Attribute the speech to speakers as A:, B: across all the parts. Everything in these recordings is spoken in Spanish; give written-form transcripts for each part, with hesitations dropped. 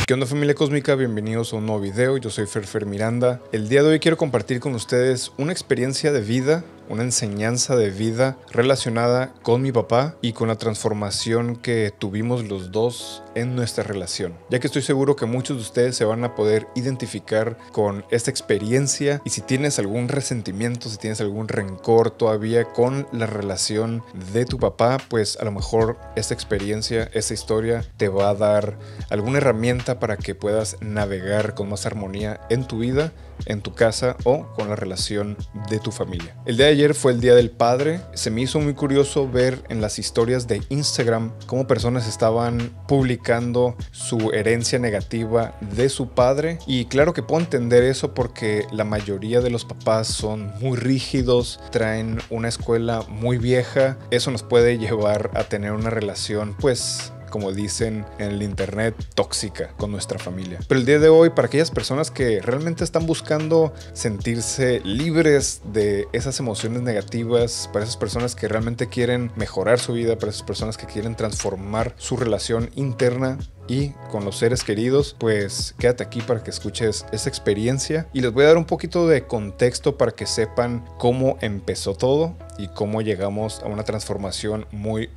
A: ¿Qué onda, familia cósmica? Bienvenidos a un nuevo video. Yo soy Fer Miranda. El día de hoy quiero compartir con ustedes una experiencia de vida, una enseñanza de vida relacionada con mi papá y con la transformación que tuvimos los dos en nuestra relación, ya que estoy seguro que muchos de ustedes se van a poder identificar con esta experiencia. Y si tienes algún resentimiento, si tienes algún rencor todavía con la relación de tu papá, pues a lo mejor esta experiencia, esta historia te va a dar alguna herramienta para que puedas navegar con más armonía en tu vida, en tu casa o con la relación de tu familia. El día de ayer fue el Día del Padre. Se me hizo muy curioso ver en las historias de Instagram cómo personas estaban publicando su herencia negativa de su padre. Y claro que puedo entender eso porque la mayoría de los papás son muy rígidos, traen una escuela muy vieja. Eso nos puede llevar a tener una relación, pues, como dicen en el internet, tóxica con nuestra familia. Pero el día de hoy, para aquellas personas que realmente están buscando sentirse libres de esas emociones negativas, para esas personas que realmente quieren mejorar su vida, para esas personas que quieren transformar su relación interna y con los seres queridos, pues quédate aquí para que escuches esta experiencia y les voy a dar un poquito de contexto para que sepan cómo empezó todo y cómo llegamos a una transformación muy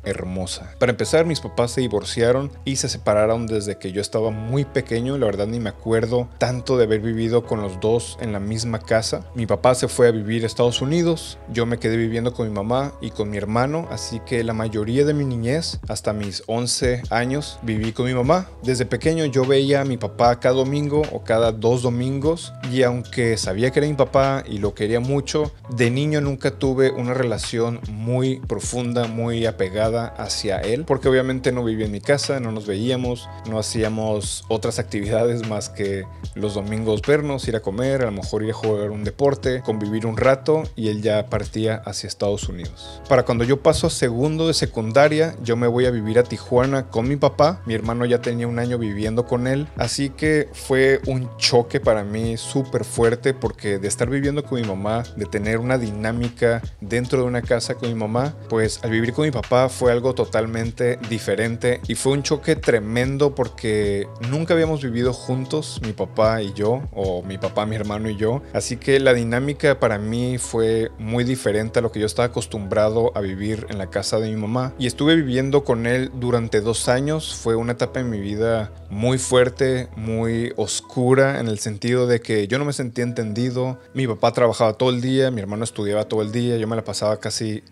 A: hermosa. Para empezar, mis papás se divorciaron y se separaron desde que yo estaba muy pequeño. La verdad ni me acuerdo tanto de haber vivido con los dos en la misma casa. Mi papá se fue a vivir a Estados Unidos, yo me quedé viviendo con mi mamá y con mi hermano, así que la mayoría de mi niñez, hasta mis 11 años, viví con mi mamá. Desde pequeño yo veía a mi papá cada domingo o cada 2 domingos, y aunque sabía que era mi papá y lo quería mucho, de niño nunca tuve una relación muy profunda, muy apegada hacia él, porque obviamente no vivía en mi casa, no nos veíamos, no hacíamos otras actividades más que los domingos vernos, ir a comer, a lo mejor ir a jugar un deporte, convivir un rato, y él ya partía hacia Estados Unidos. Para cuando yo paso a segundo de secundaria, yo me voy a vivir a Tijuana con mi papá. Mi hermano ya tenía un año viviendo con él, así que fue un choque para mí súper fuerte, porque de estar viviendo con mi mamá, de tener una dinámica dentro de una casa con mi mamá, pues al vivir con mi papá fue algo totalmente diferente y fue un choque tremendo porque nunca habíamos vivido juntos, mi papá y yo, o mi papá, mi hermano y yo, así que la dinámica para mí fue muy diferente a lo que yo estaba acostumbrado a vivir en la casa de mi mamá. Y estuve viviendo con él durante 2 años. Fue una etapa en mi vida muy fuerte, muy oscura, en el sentido de que yo no me sentía entendido. Mi papá trabajaba todo el día, mi hermano estudiaba todo el día, yo me la pasaba casi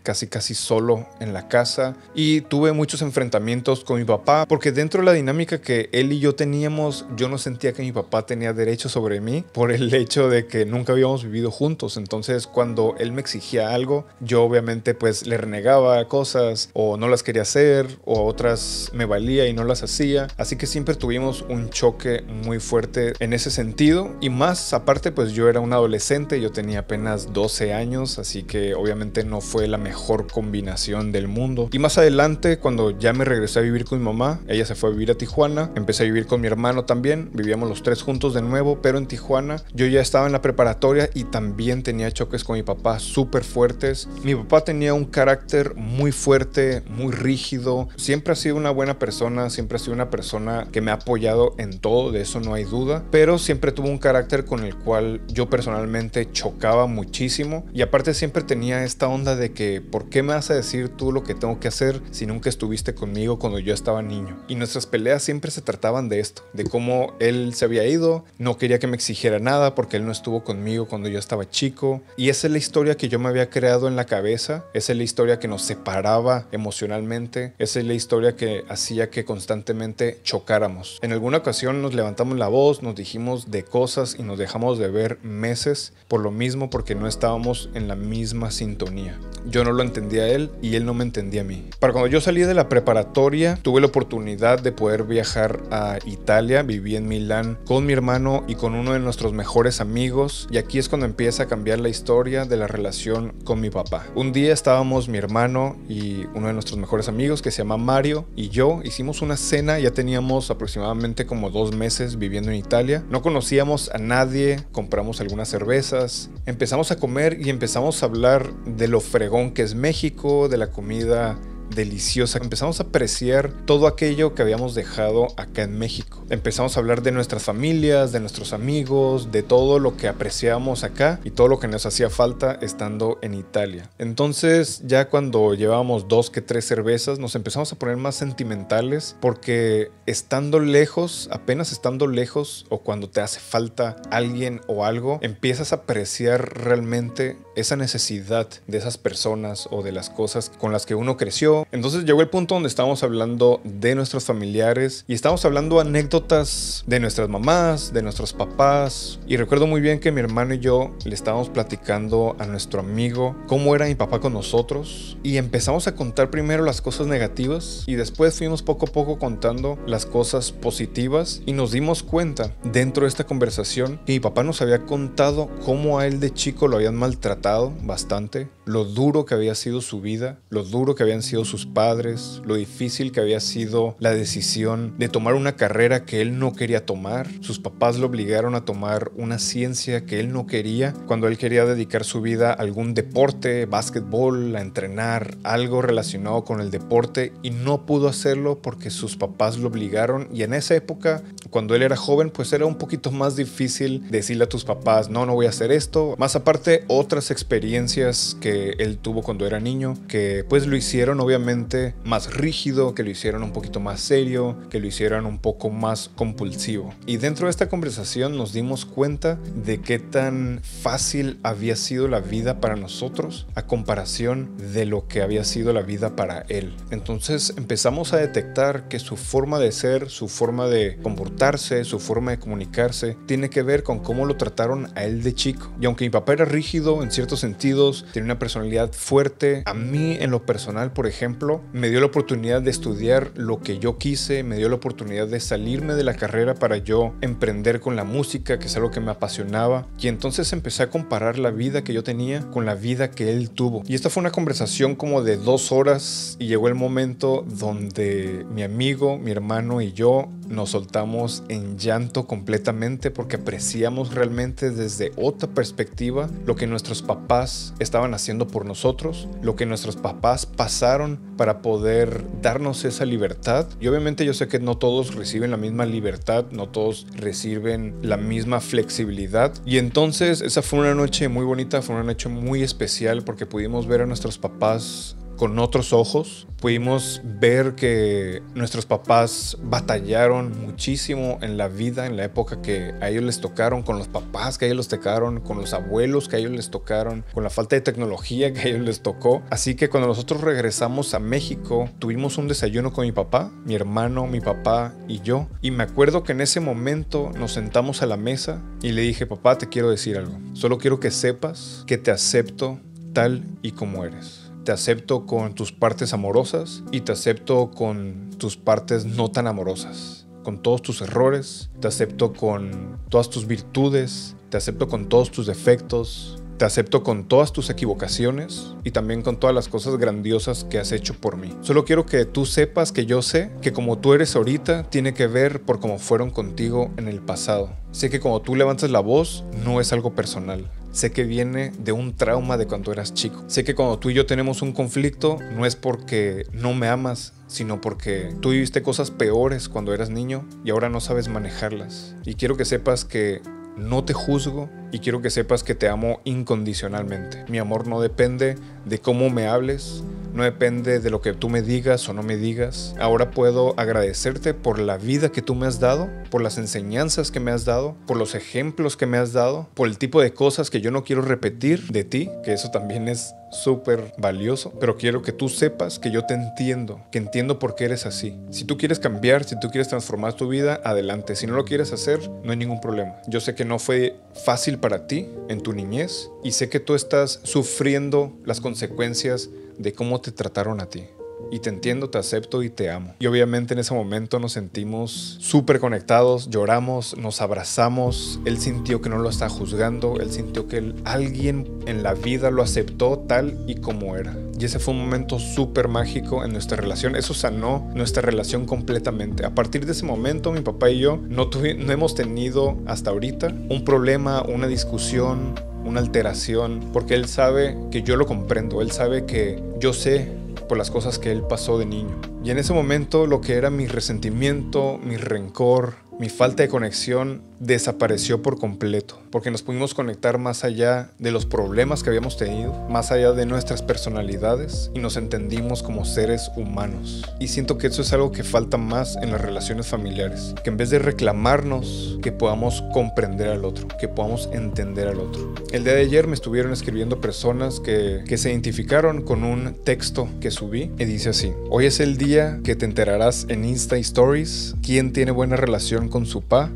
A: solo en la casa, y tuve muchos enfrentamientos con mi papá porque dentro de la dinámica que él y yo teníamos, yo no sentía que mi papá tenía derecho sobre mí por el hecho de que nunca habíamos vivido juntos. Entonces cuando él me exigía algo, yo obviamente pues le renegaba cosas, o no las quería hacer, o otras me valía y no las hacía. Así que siempre tuvimos un choque muy fuerte en ese sentido, y más aparte pues yo era un adolescente, yo tenía apenas 12 años, así que obviamente no fue la mejor combinación del mundo. Y más adelante, cuando ya me regresé a vivir con mi mamá, ella se fue a vivir a Tijuana, empecé a vivir con mi hermano también, vivíamos los 3 juntos de nuevo, pero en Tijuana. Yo ya estaba en la preparatoria y también tenía choques con mi papá súper fuertes. Mi papá tenía un carácter muy fuerte, muy rígido, siempre ha sido una buena persona, siempre ha sido una persona que me ha apoyado en todo, de eso no hay duda, pero siempre tuvo un carácter con el cual yo personalmente chocaba muchísimo. Y aparte siempre tenía esta onda de que ¿por qué me vas a decir tú lo que tengo que hacer si nunca estuviste conmigo cuando yo estaba niño? Y nuestras peleas siempre se trataban de esto, de cómo él se había ido, no quería que me exigiera nada porque él no estuvo conmigo cuando yo estaba chico. Y esa es la historia que yo me había creado en la cabeza, esa es la historia que nos separaba emocionalmente, esa es la historia que hacía que constantemente chocáramos. En alguna ocasión nos levantamos la voz, nos dijimos de cosas y nos dejamos de ver meses por lo mismo, porque no estábamos en la misma sintonía. Yo no lo entendía a él y él no me entendía a mí. Para cuando yo salí de la preparatoria, tuve la oportunidad de poder viajar a Italia. Viví en Milán con mi hermano y con uno de nuestros mejores amigos, y aquí es cuando empieza a cambiar la historia de la relación con mi papá. Un día estábamos mi hermano y uno de nuestros mejores amigos, que se llama Mario, y yo hicimos una cena. Ya teníamos aproximadamente como 2 meses viviendo en Italia, no conocíamos a nadie, compramos algunas cervezas, empezamos a comer y empezamos a hablar de lo fregón que es México, de la comida deliciosa. Empezamos a apreciar todo aquello que habíamos dejado acá en México. Empezamos a hablar de nuestras familias, de nuestros amigos, de todo lo que apreciábamos acá y todo lo que nos hacía falta estando en Italia. Entonces, ya cuando llevábamos 2 que 3 cervezas, nos empezamos a poner más sentimentales porque estando lejos, apenas estando lejos o cuando te hace falta alguien o algo, empiezas a apreciar realmente esa necesidad de esas personas o de las cosas con las que uno creció. Entonces llegó el punto donde estábamos hablando de nuestros familiares y estábamos hablando anécdotas de nuestras mamás, de nuestros papás, y recuerdo muy bien que mi hermano y yo le estábamos platicando a nuestro amigo cómo era mi papá con nosotros y empezamos a contar primero las cosas negativas y después fuimos poco a poco contando las cosas positivas y nos dimos cuenta dentro de esta conversación que mi papá nos había contado cómo a él de chico lo habían maltratado bastante, lo duro que había sido su vida, lo duro que habían sido sus padres, lo difícil que había sido la decisión de tomar una carrera que él no quería tomar. Sus papás lo obligaron a tomar una ciencia que él no quería, cuando él quería dedicar su vida a algún deporte, básquetbol, a entrenar, algo relacionado con el deporte, y no pudo hacerlo porque sus papás lo obligaron. Y en esa época, cuando él era joven, pues era un poquito más difícil decirle a tus papás, no voy a hacer esto. Más aparte, otras experiencias que él tuvo cuando era niño, que pues lo hicieron obviamente más rígido, que lo hicieron un poquito más serio, que lo hicieron un poco más compulsivo. Y dentro de esta conversación nos dimos cuenta de qué tan fácil había sido la vida para nosotros a comparación de lo que había sido la vida para él. Entonces empezamos a detectar que su forma de ser, su forma de comportarse, su forma de comunicarse tiene que ver con cómo lo trataron a él de chico. Y aunque mi papá era rígido en ciertos sentidos, tenía una personalidad fuerte, a mí en lo personal, por ejemplo, me dio la oportunidad de estudiar lo que yo quise, me dio la oportunidad de salirme de la carrera para yo emprender con la música, que es algo que me apasionaba, y entonces empecé a comparar la vida que yo tenía con la vida que él tuvo. Y esta fue una conversación como de 2 horas y llegó el momento donde mi amigo, mi hermano y yo nos soltamos en llanto completamente porque apreciamos realmente desde otra perspectiva lo que nuestros papás estaban haciendo por nosotros, lo que nuestros papás pasaron para poder darnos esa libertad. Y obviamente yo sé que no todos reciben la misma libertad, no todos reciben la misma flexibilidad. Y entonces esa fue una noche muy bonita, fue una noche muy especial porque pudimos ver a nuestros papás con otros ojos. Pudimos ver que nuestros papás batallaron muchísimo en la vida, en la época que a ellos les tocaron, con los papás que a ellos les tocaron, con los abuelos que a ellos les tocaron, con la falta de tecnología que a ellos les tocó. Así que cuando nosotros regresamos a México, tuvimos un desayuno con mi papá, mi hermano, mi papá y yo. Y me acuerdo que en ese momento nos sentamos a la mesa y le dije, papá, te quiero decir algo. Solo quiero que sepas que te acepto tal y como eres. Te acepto con tus partes amorosas y te acepto con tus partes no tan amorosas, con todos tus errores, te acepto con todas tus virtudes, te acepto con todos tus defectos, te acepto con todas tus equivocaciones y también con todas las cosas grandiosas que has hecho por mí. Solo quiero que tú sepas que yo sé que como tú eres ahorita tiene que ver por cómo fueron contigo en el pasado. Sé que cuando tú levantas la voz no es algo personal. Sé que viene de un trauma de cuando eras chico. Sé que cuando tú y yo tenemos un conflicto no es porque no me amas, sino porque tú viviste cosas peores cuando eras niño y ahora no sabes manejarlas. Y quiero que sepas que no te juzgo y quiero que sepas que te amo incondicionalmente. Mi amor no depende de cómo me hables, no depende de lo que tú me digas o no me digas. Ahora puedo agradecerte por la vida que tú me has dado, por las enseñanzas que me has dado, por los ejemplos que me has dado, por el tipo de cosas que yo no quiero repetir de ti, que eso también es súper valioso, pero quiero que tú sepas que yo te entiendo, que entiendo por qué eres así. Si tú quieres cambiar, si tú quieres transformar tu vida, adelante. Si no lo quieres hacer, no hay ningún problema. Yo sé que no fue fácil para ti en tu niñez y sé que tú estás sufriendo las consecuencias de cómo te trataron a ti. Y te entiendo, te acepto y te amo. Y obviamente en ese momento nos sentimos súper conectados, lloramos, nos abrazamos. Él sintió que no lo estaba juzgando, él sintió que alguien en la vida lo aceptó tal y como era. Y ese fue un momento súper mágico en nuestra relación. Eso sanó nuestra relación completamente. A partir de ese momento, mi papá y yo no hemos tenido hasta ahorita un problema, una discusión, una alteración, porque él sabe que yo lo comprendo. Él sabe que yo sé por las cosas que él pasó de niño. Y en ese momento lo que era mi resentimiento, mi rencor, mi falta de conexión desapareció por completo, porque nos pudimos conectar más allá de los problemas que habíamos tenido, más allá de nuestras personalidades, y nos entendimos como seres humanos. Y siento que eso es algo que falta más en las relaciones familiares, que en vez de reclamarnos, que podamos comprender al otro, que podamos entender al otro. El día de ayer me estuvieron escribiendo personas que se identificaron con un texto que subí y dice así: hoy es el día que te enterarás en Insta Stories quién tiene buena relación con su pa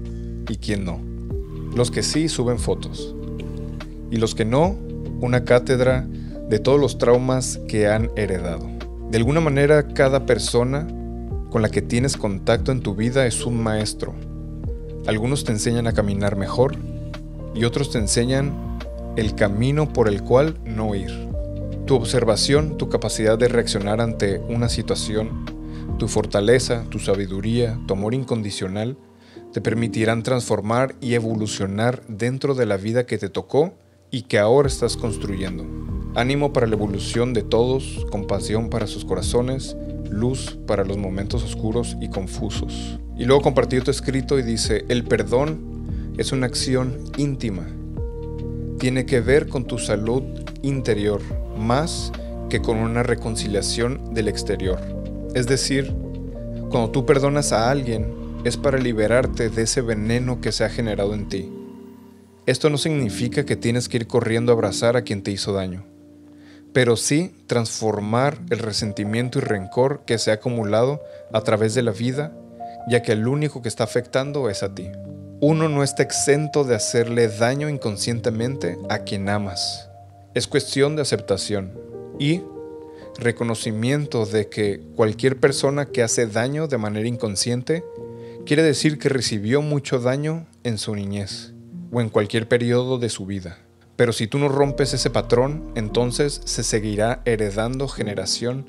A: y quién no. Los que sí suben fotos y los que no, una cátedra de todos los traumas que han heredado. De alguna manera, cada persona con la que tienes contacto en tu vida es un maestro. Algunos te enseñan a caminar mejor y otros te enseñan el camino por el cual no ir. Tu observación, tu capacidad de reaccionar ante una situación, tu fortaleza, tu sabiduría, tu amor incondicional te permitirán transformar y evolucionar dentro de la vida que te tocó y que ahora estás construyendo. Ánimo para la evolución de todos, compasión para sus corazones, luz para los momentos oscuros y confusos. Y luego compartió tu escrito y dice: el perdón es una acción íntima. Tiene que ver con tu salud interior, más que con una reconciliación del exterior. Es decir, cuando tú perdonas a alguien, es para liberarte de ese veneno que se ha generado en ti. Esto no significa que tienes que ir corriendo a abrazar a quien te hizo daño, pero sí transformar el resentimiento y rencor que se ha acumulado a través de la vida, ya que el único que está afectando es a ti. Uno no está exento de hacerle daño inconscientemente a quien amas. Es cuestión de aceptación y reconocimiento de que cualquier persona que hace daño de manera inconsciente quiere decir que recibió mucho daño en su niñez o en cualquier periodo de su vida. Pero si tú no rompes ese patrón, entonces se seguirá heredando generación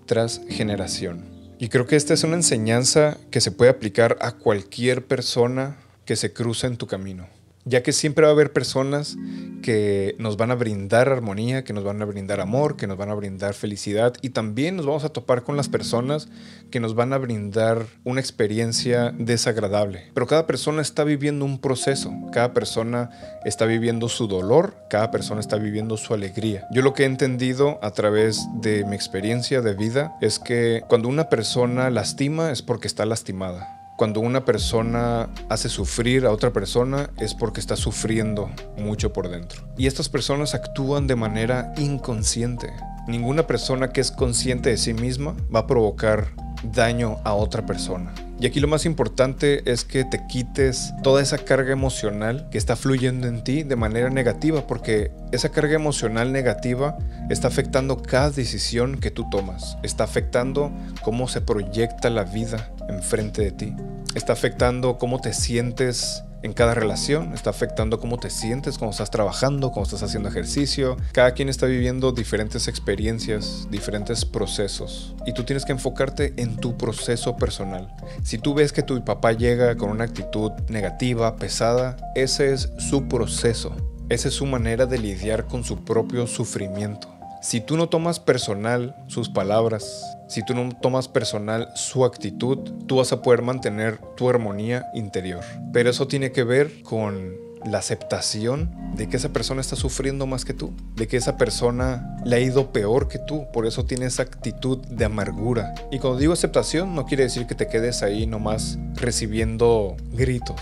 A: tras generación. Y creo que esta es una enseñanza que se puede aplicar a cualquier persona que se cruza en tu camino, ya que siempre va a haber personas que nos van a brindar armonía, que nos van a brindar amor, que nos van a brindar felicidad, y también nos vamos a topar con las personas que nos van a brindar una experiencia desagradable. Pero cada persona está viviendo un proceso, cada persona está viviendo su dolor, cada persona está viviendo su alegría. Yo lo que he entendido a través de mi experiencia de vida es que cuando una persona lastima es porque está lastimada. Cuando una persona hace sufrir a otra persona es porque está sufriendo mucho por dentro. Y estas personas actúan de manera inconsciente. Ninguna persona que es consciente de sí misma va a provocar daño a otra persona. Y aquí lo más importante es que te quites toda esa carga emocional que está fluyendo en ti de manera negativa, porque esa carga emocional negativa está afectando cada decisión que tú tomas, está afectando cómo se proyecta la vida enfrente de ti, está afectando cómo te sientes en cada relación, está afectando cómo te sientes cuando estás trabajando, cuando estás haciendo ejercicio. Cada quien está viviendo diferentes experiencias, diferentes procesos, y tú tienes que enfocarte en tu proceso personal. Si tú ves que tu papá llega con una actitud negativa, pesada, ese es su proceso, esa es su manera de lidiar con su propio sufrimiento. Si tú no tomas personal sus palabras, si tú no tomas personal su actitud, tú vas a poder mantener tu armonía interior. Pero eso tiene que ver con la aceptación de que esa persona está sufriendo más que tú, de que esa persona le ha ido peor que tú, por eso tiene esa actitud de amargura. Y cuando digo aceptación, no quiere decir que te quedes ahí nomás recibiendo gritos.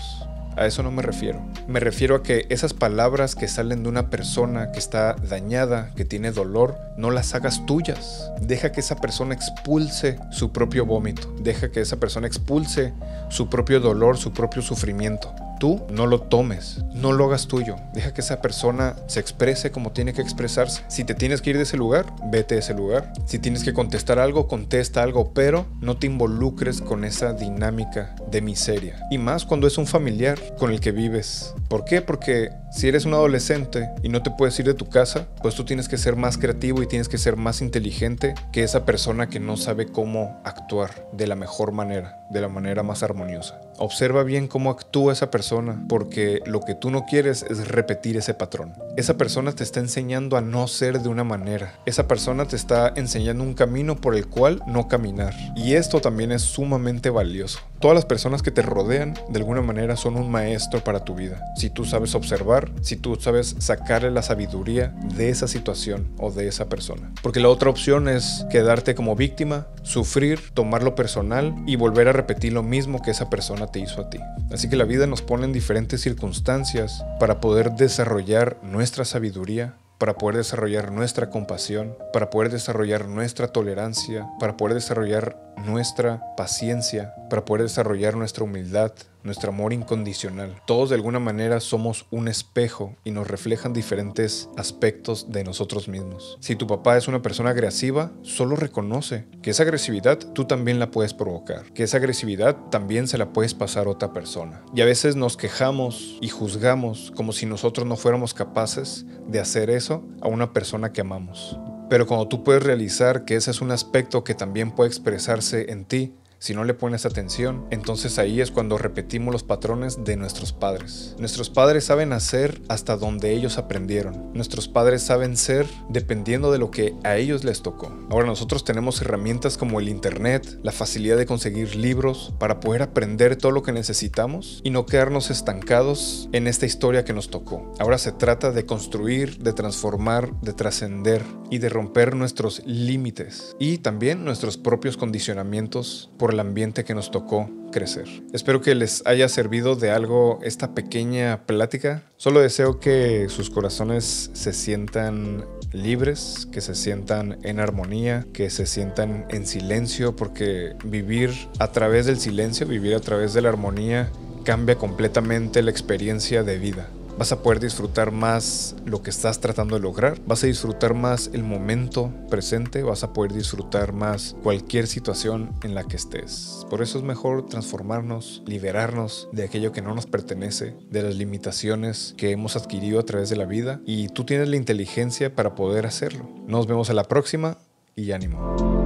A: A eso no me refiero. Me refiero a que esas palabras que salen de una persona que está dañada, que tiene dolor, no las hagas tuyas. Deja que esa persona expulse su propio vómito. Deja que esa persona expulse su propio dolor, su propio sufrimiento. Tú no lo tomes, no lo hagas tuyo. Deja que esa persona se exprese como tiene que expresarse. Si te tienes que ir de ese lugar, vete de ese lugar. Si tienes que contestar algo, contesta algo, pero no te involucres con esa dinámica de miseria. Y más cuando es un familiar con el que vives. ¿Por qué? Porque si eres un adolescente y no te puedes ir de tu casa, pues tú tienes que ser más creativo y tienes que ser más inteligente que esa persona que no sabe cómo actuar de la mejor manera, de la manera más armoniosa. Observa bien cómo actúa esa persona, porque lo que tú no quieres es repetir ese patrón. Esa persona te está enseñando a no ser de una manera. Esa persona te está enseñando un camino por el cual no caminar. Y esto también es sumamente valioso. Todas las personas que te rodean de alguna manera son un maestro para tu vida. Si tú sabes observar, si tú sabes sacarle la sabiduría de esa situación o de esa persona. Porque la otra opción es quedarte como víctima, sufrir, tomarlo personal y volver a repetir lo mismo que esa persona te hizo a ti. Así que la vida nos pone en diferentes circunstancias para poder desarrollar nuestra sabiduría, para poder desarrollar nuestra compasión, para poder desarrollar nuestra tolerancia, para poder desarrollar nuestra paciencia, para poder desarrollar nuestra humildad, nuestro amor incondicional. Todos de alguna manera somos un espejo y nos reflejan diferentes aspectos de nosotros mismos. Si tu papá es una persona agresiva, solo reconoce que esa agresividad tú también la puedes provocar, que esa agresividad también se la puedes pasar a otra persona. Y a veces nos quejamos y juzgamos como si nosotros no fuéramos capaces de hacer eso a una persona que amamos. Pero cuando tú puedes realizar que ese es un aspecto que también puede expresarse en ti, si no le pones atención, entonces ahí es cuando repetimos los patrones de nuestros padres. Nuestros padres saben hacer hasta donde ellos aprendieron. Nuestros padres saben ser dependiendo de lo que a ellos les tocó. Ahora nosotros tenemos herramientas como el internet, la facilidad de conseguir libros para poder aprender todo lo que necesitamos y no quedarnos estancados en esta historia que nos tocó. Ahora se trata de construir, de transformar, de trascender y de romper nuestros límites y también nuestros propios condicionamientos por el ambiente que nos tocó crecer. Espero que les haya servido de algo esta pequeña plática. Solo deseo que sus corazones se sientan libres, que se sientan en armonía, que se sientan en silencio, porque vivir a través del silencio, vivir a través de la armonía, cambia completamente la experiencia de vida. Vas a poder disfrutar más lo que estás tratando de lograr, vas a disfrutar más el momento presente, vas a poder disfrutar más cualquier situación en la que estés. Por eso es mejor transformarnos, liberarnos de aquello que no nos pertenece, de las limitaciones que hemos adquirido a través de la vida, y tú tienes la inteligencia para poder hacerlo. Nos vemos a la próxima y ánimo.